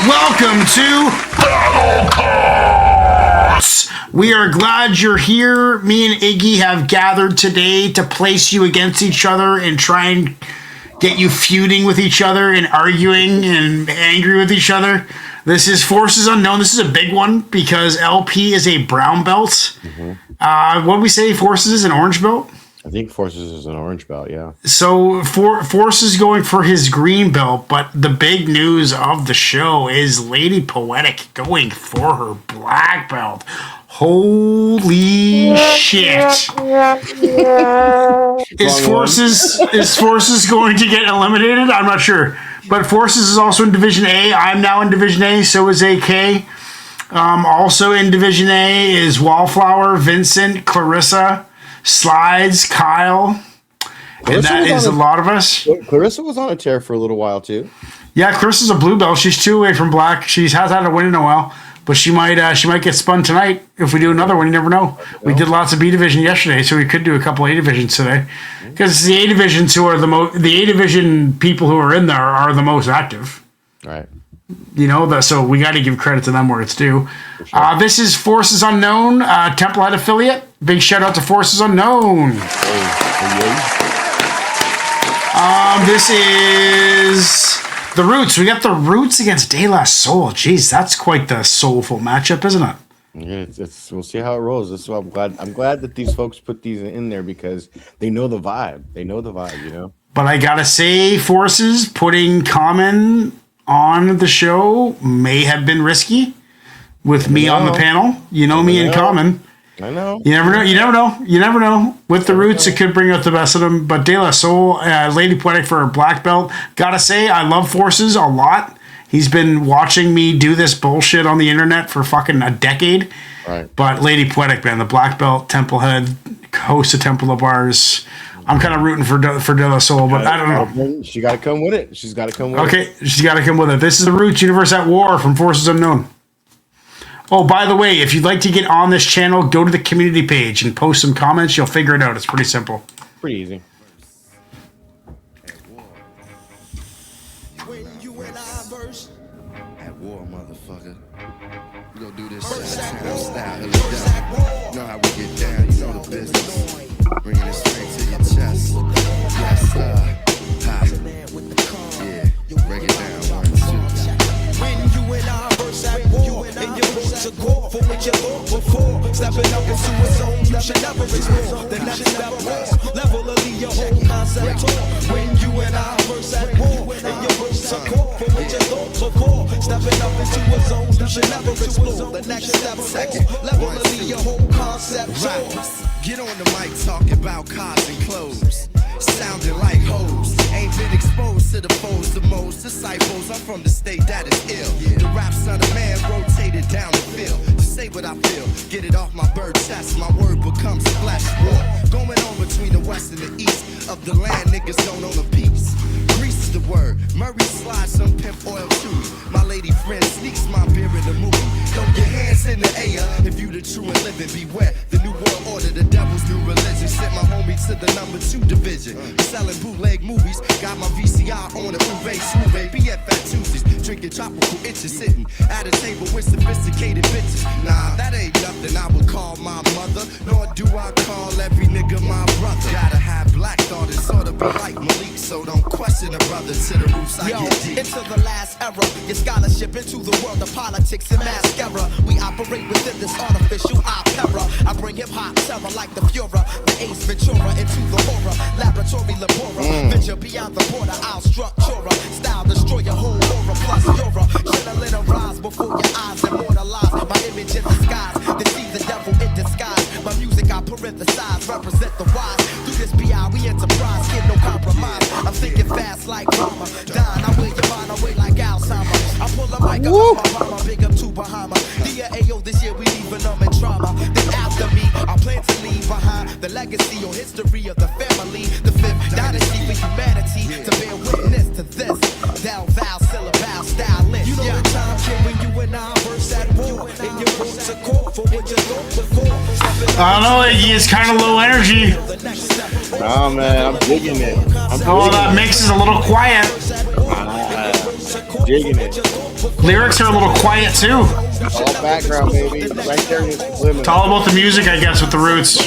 Welcome to CUTZ. We are glad you're here. Me and Iggy have gathered today to place you against each other and try and get you feuding with each other and arguing and angry with each other. This is Forces Unknown. This is a big one because LP is a brown belt. What did we say? Forces is an orange belt? I think Forces is an orange belt, yeah. So Forces going for his green belt, but the big news of the show is Lady Poetic going for her black belt. Holy shit. Is Forces going to get eliminated? I'm not sure. But Forces is also in Division A. I'm now in Division A, so is AK. Also in Division A is Wallflower, Vincent, Clarissa, Slides, Kyle. And that is a lot of us. Clarissa was on a tear for a little while, too. Yeah, Clarissa's a blue belt. She's 2 away from black. She has had a win in a while. But she might get spun tonight if we do another one. You never know. We did lots of B division yesterday, so we could do a couple A divisions today. Because it's the A divisions who are the A division people who are in there are the most active. Right. You know, so we got to give credit to them where it's due. Sure. This is Forces Unknown, Templehead affiliate. Big shout out to Forces Unknown. This is the Roots. We got the Roots against De La Soul. Jeez, that's quite the soulful matchup, isn't it? Yeah, we'll see how it rolls. That's why I'm glad that these folks put these in there because they know the vibe. They know the vibe, you know. But I gotta say, Forces putting Common on the show may have been risky with me on the panel. You know me and Common. I know. You never know. With the Roots, it could bring out the best of them. But De La Soul, Lady Poetic for her black belt. Gotta say, I love Forces a lot. He's been watching me do this bullshit on the internet for fucking a decade. Right. But Lady Poetic, man, the black belt, Templehead, host of Temple of Bars. I'm kind of rooting for De La Soul, but I don't know. She got to come with it. She's got to come with it. Okay, she's got to come with it. This is the Roots Universe at War from Forces Unknown. Oh, by the way, if you'd like to get on this channel, go to the community page and post some comments. You'll figure it out. It's pretty simple. Pretty easy. When you and I verse at war, motherfucker. We gon' do this town style. You know how we get down. You know the business. Bringing it straight to your chest. Yes, ha. Yeah, break it down. 1, 2. when you and I verse at war, and you want to go for what you thought before. Stepping up into a zone you should never explore. The next step was level of your whole concept tour. When you and I verse at war, and you want to go for what you thought before. Stepping up into a zone you should never explore. The next step was level of your whole concept tour. Get on the mic talking about cars and clothes. Sounding like hoes. Ain't been exposed to the foes, the most disciples. I'm from the state that is ill. The rap son of man rotated down the field. To say what I feel, get it off my bird chest. My word becomes flesh war. Going on between the west and the east of the land, niggas don't own a piece. Grease is the word. Murray slides some pimp oil to me. My lady friend sneaks my beer in the movie. Throw your hands in the air if you the true and living. Beware the new world order, the devil's new religion. Sent my homie to the number 2 division. Selling bootleg movies, got my VCR on the Uve Smooth BF at Tuesdays, drinking tropical itches, sitting at a table with sophisticated bitches. Nah, that ain't nothing I would call my mother, nor do I call every nigga my brother. Gotta have black thought and sort of be like Malik, so don't question a brother to the roots I get deep. Into the last era, your scholarship into the world of politics and mascara. We operate within this artificial opera. I bring hip hop terror like the Fuhrer, the Ace Ventura into the horror. Laboratory labora, venture beyond the border. I'll structure a style, destroy your whole aura plus Eura. Should've lit a rise before your eyes immortalize my image in the skies. Deceive the devil in disguise. My music I parenthesize, represent the wise. Through this BI we enterprise, get no compromise. I'm thinking fast like mama. Dying, I wear your mind away like Alzheimer. I pull a mic up my mama, big up to Bahama. DAO this year we leaving them in trauma. Then after me, I plan to leave behind the legacy or history of the family. The fifth dynasty for humanity to bear witness to this. Thou vow, syllable, stylist. You know the time came when you and I verse at war, and you want to call for what you thought before. I don't know, Iggy, it's kind of low energy. Oh man, I'm digging it. That mix is a little quiet. Digging it. Lyrics are a little quiet too. All background, baby. Right there is the limit. It's all about the music, I guess, with the Roots.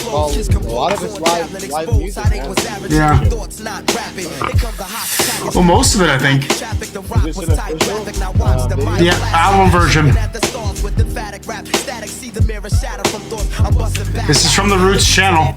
Well, a lot of it's live music, man. Yeah. Well, most of it, I think. Is this an official? Video? Yeah, album version. This is from the Roots channel.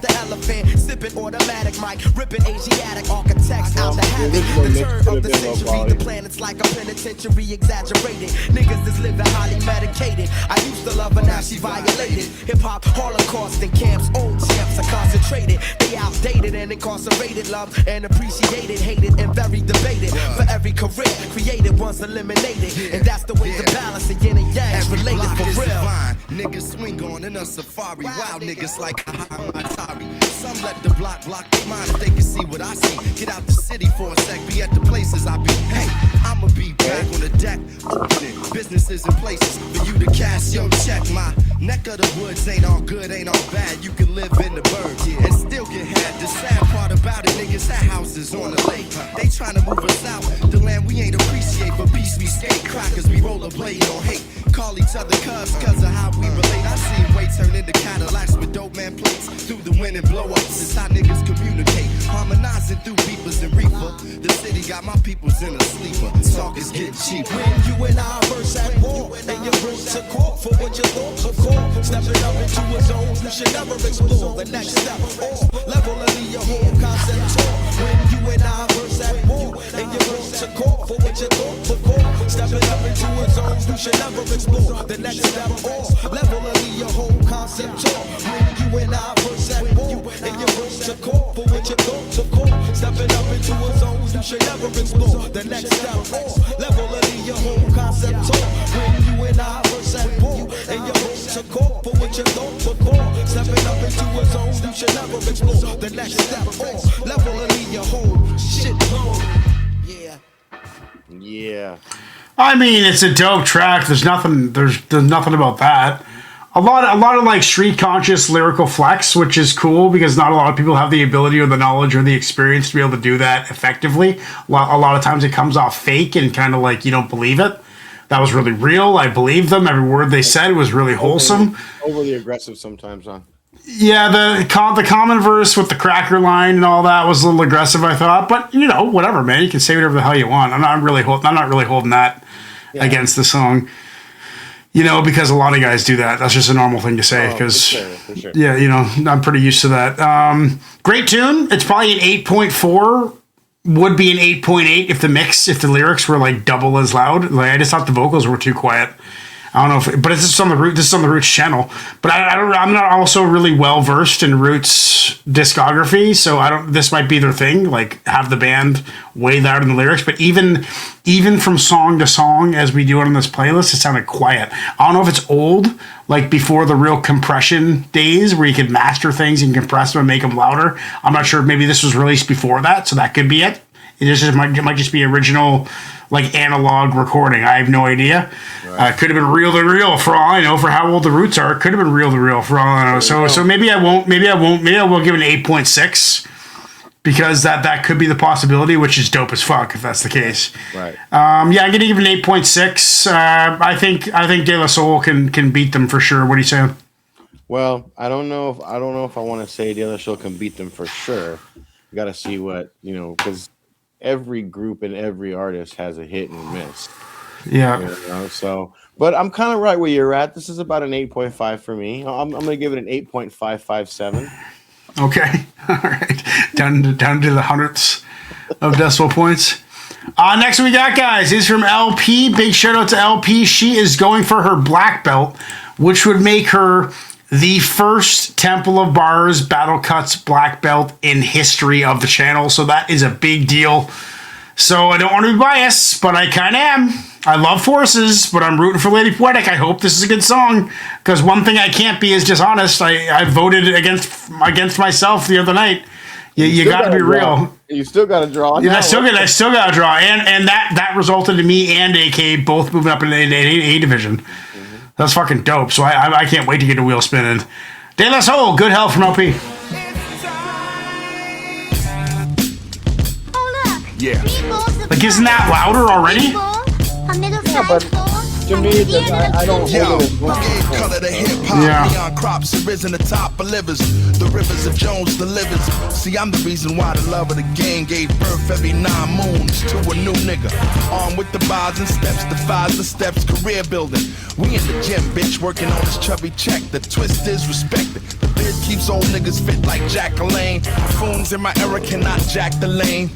Niggas is living highly medicated. I used to love her, now she violated. Hip hop, Holocaust in camps, old champs are concentrated. They outdated and incarcerated, love and appreciated, hated and very debated. For every career created, once eliminated, and that's the way to balance the yin and yang. Related for real. Niggas swing on in a safari. Wild niggas like Atari. Some let the block their mind if they can see what I see. Get out the city for a sec, be at the places I be. Hey, I'ma be back on the deck, opening businesses and places for you to cash your check. My neck of the woods ain't all good, ain't all bad. You can live in the burbs and still get had. The sad part about it, niggas had houses on the lake. They tryna move us out, the land we ain't appreciate. But peace we skate, crackers we roll a blade on hate. Call each other cuz of how we relate. I seen weight turn into Cadillacs with dope man plates. Through the wind and blow ups, it's how niggas communicate. Harmonizing through beepers and reefer. The city got my peoples in a sleeper. Talk is getting cheaper. When you and I first at war, and you brought to court for what you thought before. Stepping up into a zone you should never explore. The next step, level of your whole concept tour. When you and I first at war, and you brought to court for what you thought before. Stepping up into a zone you should never explore. The next step, level of your whole concept tour. When you and I first at war, and you brought to court for what you thought before. Stepping up into a zone you should never explore. The next step, level of your whole concept tour. When you and I first at war, and you brought to court for what you thought before. Stepping up into a zone you should never explore. The next step, level of your whole shit blown. Yeah. Yeah. I mean, it's a dope track. There's nothing about that. A lot of like street conscious lyrical flex, which is cool because not a lot of people have the ability or the knowledge or the experience to be able to do that effectively. A lot of times it comes off fake and kind of like you don't believe it. That was really real. I believed them. Every word they said was really wholesome. Overly aggressive sometimes, huh? Yeah, the common verse with the cracker line and all that was a little aggressive, I thought. But you know, whatever, man. You can say whatever the hell you want. I'm not really holding that against the song. You know, because a lot of guys do that. That's just a normal thing to say. Because for sure. Yeah, you know, I'm pretty used to that. Great tune. It's probably an 8.4. Would be an 8.8 if the lyrics were like double as loud. Like I just thought the vocals were too quiet. I don't know if, but it's just on the Roots. This is on the Roots channel. But I'm not also really well versed in Roots discography, so I don't. This might be their thing, like have the band way loud in the lyrics. But even from song to song, as we do it on this playlist, it sounded quiet. I don't know if it's old, like before the real compression days, where you could master things and compress them and make them louder. I'm not sure. Maybe this was released before that, so that could be it. It might just be original, like analog recording. I have no idea. Right. Could have been reel to reel for all I know. For how old the Roots are, it could have been reel to reel for all I know. So maybe I won't. Maybe I will give it an 8.6 because that could be the possibility, which is dope as fuck if that's the case. Right. I'm gonna give it an 8.6. I think De La Soul can beat them for sure. What are you saying? Well, I don't know if I want to say De La Soul can beat them for sure. You got to see what because every group and every artist has a hit and miss. Yeah. So, but I'm kind of right where you're at. This is about an 8.5 for me. I'm going to give it an 8.557. Okay. All right. Down to the hundredths of decimal points. Next we got, guys, is from LP. Big shout out to LP. She is going for her black belt, which would make her the first Temple of Bars Battle CUTZ black belt in history of the channel. So that is a big deal. So I don't want to be biased, but I kind of am. I love Forces, but I'm rooting for Lady Poetic. I hope this is a good song, because one thing I can't be is dishonest. I voted against myself the other night. You got to be real. You still got to draw. Yeah, I still got to draw, and that resulted in me and AK both moving up in the A division. That's fucking dope. So I can't wait to get the wheel spinning. De La Soul, good help from LP. Oh look. Yeah. Meatballs Like, isn't that louder already? Meatball? Yeah, but to me, I don't Yo, hold it as one. gave color to hip hop. Yeah. Neon crops have risen the top of livers. The rivers of Jones delivers. See, I'm the reason why the love of the game gave birth every 9 moons to a new nigga. Armed with the bars and steps, defies the steps, career building. We in the gym, bitch, working on this chubby check. The twist is respected. The beard keeps old niggas fit like Jack LaLanne. Buffoons in my era cannot jack the lane.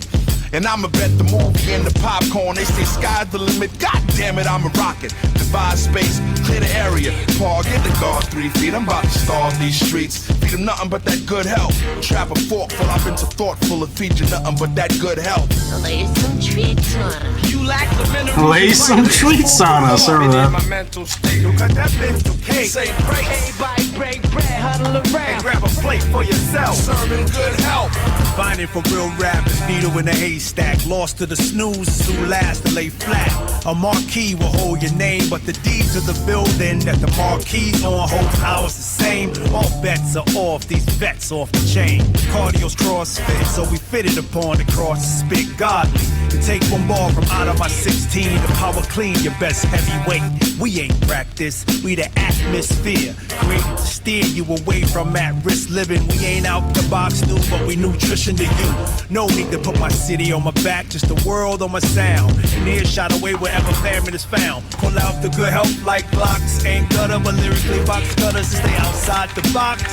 And I'ma bet the movie and the popcorn. They say sky's the limit. God damn it, I'm a rocket. Divide space, clear the area. Paul, get the guard 3 feet. I'm about to starve these streets. Feed them nothing but that good health. Trap a forkful, I've been so thoughtful of feature nothing but that good health. Lay some treats on him. You lack the minerals. Lay some treats on us, or that. My mental state. Look at that mental cake. Say break. Everybody break bread, huddle And around. grab a plate for yourself. Serving good health. Finding for real rappers, needle in a haystack. Lost to the snooze, who last to lay flat. A marquee will hold your name, but the deed to the building that the marquee's on holds ours the same. All bets are off, these vets off the chain. Cardio's CrossFit, so we fitted upon the cross to spit godly. To take one ball from out of my 16, the power clean your best heavyweight. We ain't practice, we the atmosphere. Created to steer you away from at-risk living. We ain't out the box, new, but we nutrition to you. No need to put my city on my back, just the world on my sound. And earshot away wherever famine is found. Pull out the good help like blocks. Ain't gutter, but lyrically box cutters to stay outside the box.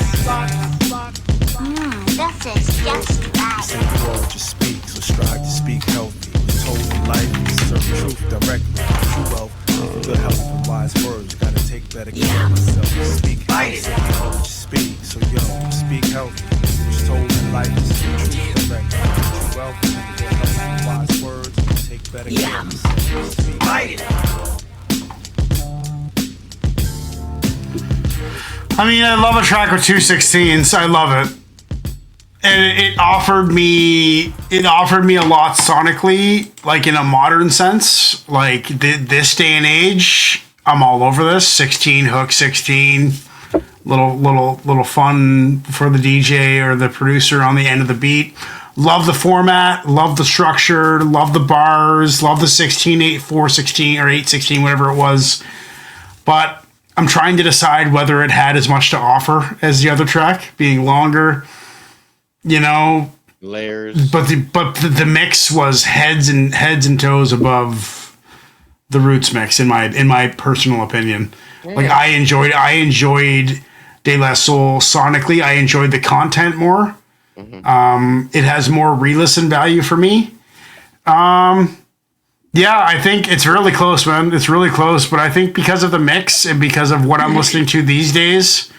This is just right. Say the world just speak, so strive to speak healthy. We're told in life to serve truth directly. True wealth, for good health and wise words. Gotta take better care of myself. Speak healthy, say the world just speak. So yo, speak healthy. Was told in life to speak truth directly. True wealth, for good health and wise words. Take better care of myself. Speak healthy. I mean, I love a track with 216s. I love it. And it offered me a lot sonically, like in a modern sense. Like this day and age, I'm all over this. 16 hook, 16, little fun for the DJ or the producer on the end of the beat. Love the format, love the structure, love the bars, love the 16, 8, 4, 16 or 8, 16, whatever it was. But I'm trying to decide whether it had as much to offer as the other track, being longer. You know, Layers. but the mix was heads and toes above the Roots mix in my personal opinion. Yeah. Like I enjoyed De La Soul sonically. I enjoyed the content more. Mm-hmm. It has more re-listen value for me. Yeah, I think it's really close, man. It's really close, but I think because of the mix and because of what I'm listening to these days,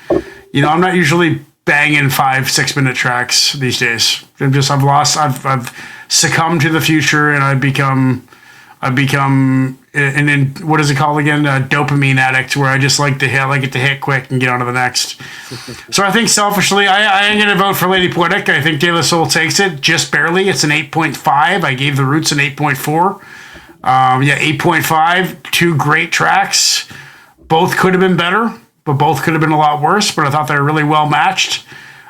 you know, I'm not usually banging 5-6 minute tracks these days. I've succumbed to the future and I've become and then what is it called again? A dopamine addict, where I just like to hit quick and get on to the next. So I think selfishly, I am going to vote for Lady Poetic. I think De La Soul takes it just barely. It's an 8.5. I gave the Roots an 8.4. 8.5. 2 great tracks. Both could have been better, but both could have been a lot worse. But I thought they were really well matched.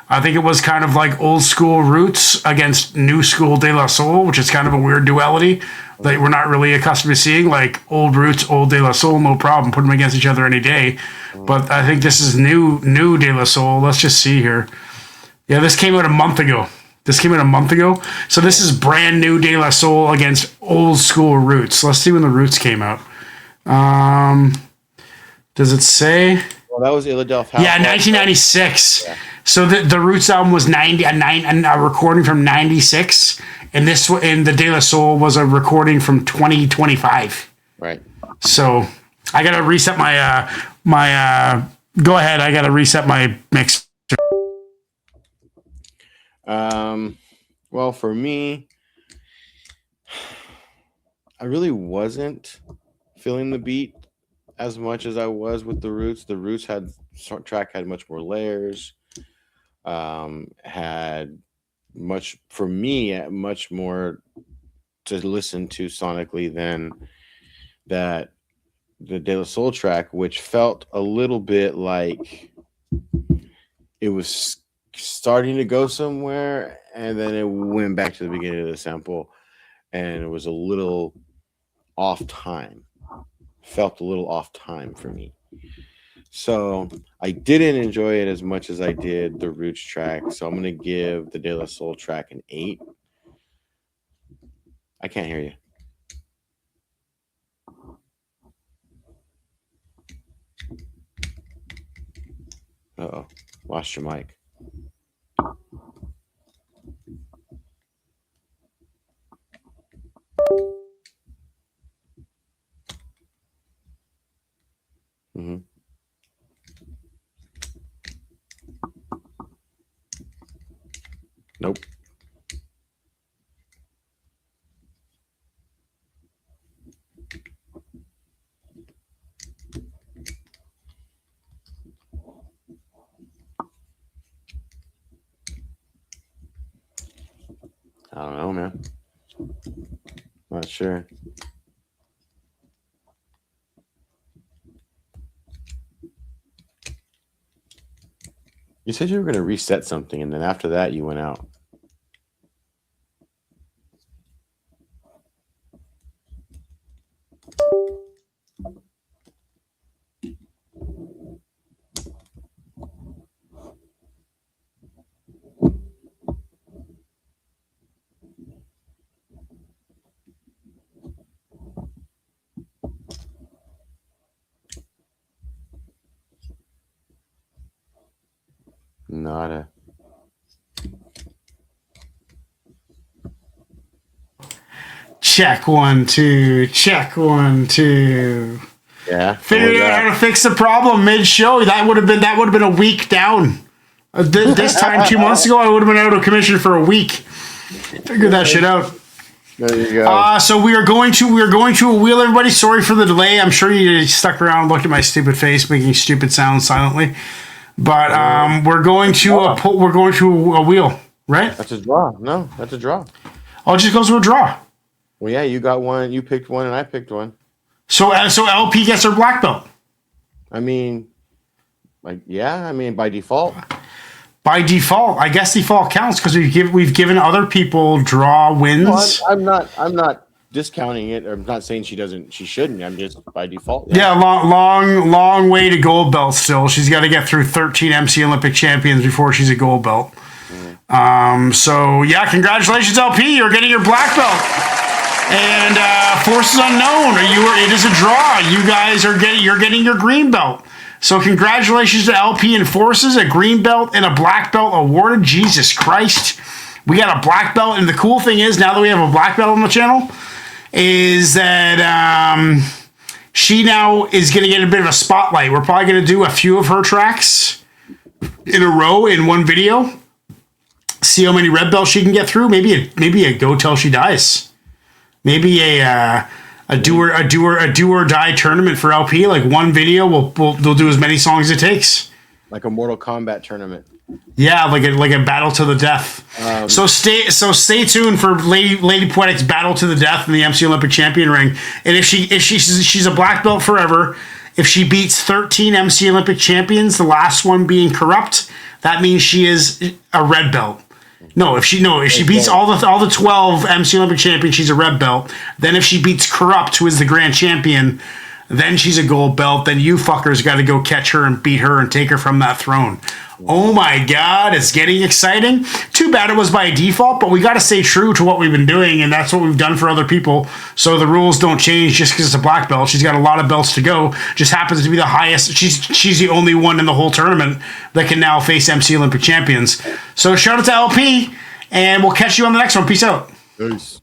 I think it was kind of like old school Roots against new school De La Soul, which is kind of a weird duality that we're not really accustomed to seeing. Like old Roots, old De La Soul, no problem. Put them against each other any day. But I think this is new De La Soul. Let's just see here. Yeah, this came out a month ago. So this is brand new De La Soul against old school Roots. Let's see when the Roots came out. Does it say? Well, that was Philadelphia. Yeah, 1996. Yeah. So the Roots album was a recording from 96, and the De La Soul was a recording from 2025. Right. So I gotta reset my go ahead. I gotta reset my mix. Well, for me, I really wasn't feeling the beat as much as I was with the Roots. The Roots track had much more layers, had much more to listen to sonically than that the De La Soul track, which felt a little bit like it was starting to go somewhere and then it went back to the beginning of the sample and it was a little off time. felt a little off time for me. So I didn't enjoy it as much as I did the Roots track. So I'm gonna give the De La Soul track an 8. I can't hear you. Uh-oh, lost your mic. Mm-hmm. Nope. I don't know, man. Not sure. You said you were going to reset something, and then after that, you went out. Nada. Check 1 2. Check 1 2. Yeah. Figured out how to fix the problem mid-show. That would have been a week down. This time 2 months ago, I would have been out of commission for a week. Figure that shit out. There you go. So we are going to a wheel, everybody. Sorry for the delay. I'm sure you stuck around, looked at my stupid face, making stupid sounds silently. But we're going to a wheel, right? That's a draw. No, that's a draw. Oh, it just goes to a draw. Well, yeah, you got one. You picked one, and I picked one. So LP gets her black belt. I mean, by default. By default, I guess default counts because we've given other people draw wins. No, I'm not discounting it. I'm not saying she shouldn't. I'm just by default. Yeah, long way to gold belt still. She's got to get through 13 MC Olympic champions before she's a gold belt. So yeah, congratulations, LP. You're getting your black belt. And Forces Unknown, it is a draw. You guys you're getting your green belt. So congratulations to LP and Forces, a green belt and a black belt awarded. Jesus Christ. We got a black belt, and the cool thing is, now that we have a black belt on the channel, is that she now is going to get a bit of a spotlight. We're probably going to do a few of her tracks in a row in one video. See how many red belts she can get through. Maybe a go till she dies. Maybe a do or die tournament for LP. Like one video, they'll do as many songs as it takes. Like a Mortal Kombat tournament. Yeah, like a battle to the death. So stay tuned for Lady Poetic's battle to the death in the MC Olympic champion ring. And if she's a black belt forever, if she beats 13 MC Olympic champions, the last one being Corrupt, that means she is a red belt. If she beats all the 12 MC Olympic champions, she's a red belt. Then if she beats Corrupt, who is the grand champion, then she's a gold belt. Then you fuckers got to go catch her and beat her and take her from that throne. Oh my God, it's getting exciting. Too bad it was by default, but we got to stay true to what we've been doing, and that's what we've done for other people. So the rules don't change just because it's a black belt. She's got a lot of belts to go. Just happens to be the highest. She's the only one in the whole tournament that can now face MC Olympic champions. So shout out to LP, and we'll catch you on the next one. Peace out. Peace.